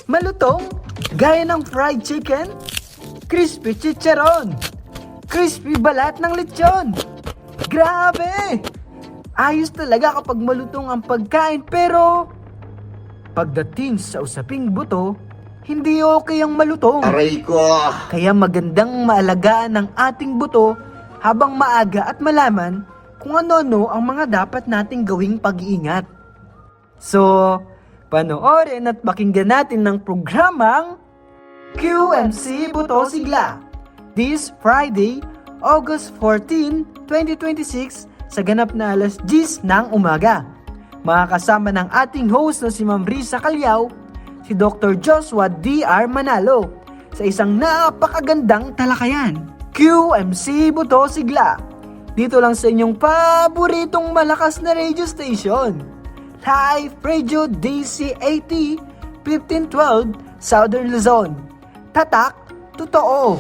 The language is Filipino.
malutong, gaya ng fried chicken, crispy chicharon, crispy balat ng lechon. Grabe! Ayos talaga kapag malutong ang pagkain, pero pagdating sa usaping buto, hindi okay ang malutong. Aray ko! Kaya magandang maalagaan ang ating buto habang maaga at malaman kung ano-ano ang mga dapat nating gawing pag-iingat. So, panoorin at pakinggan natin ng programang QMC Buto Sigla this Friday, August 14, 2026 sa ganap na alas 10 ng umaga. Makakasama ng ating host na si Ma'am Risa Calyaw, si Dr. Joshua D.R. Manalo sa isang napakagandang talakayan. QMC Buto Sigla. Dito lang sa inyong paboritong malakas na radio station. Live Radio DC80 1512 Southern Luzon. Tatak, totoo.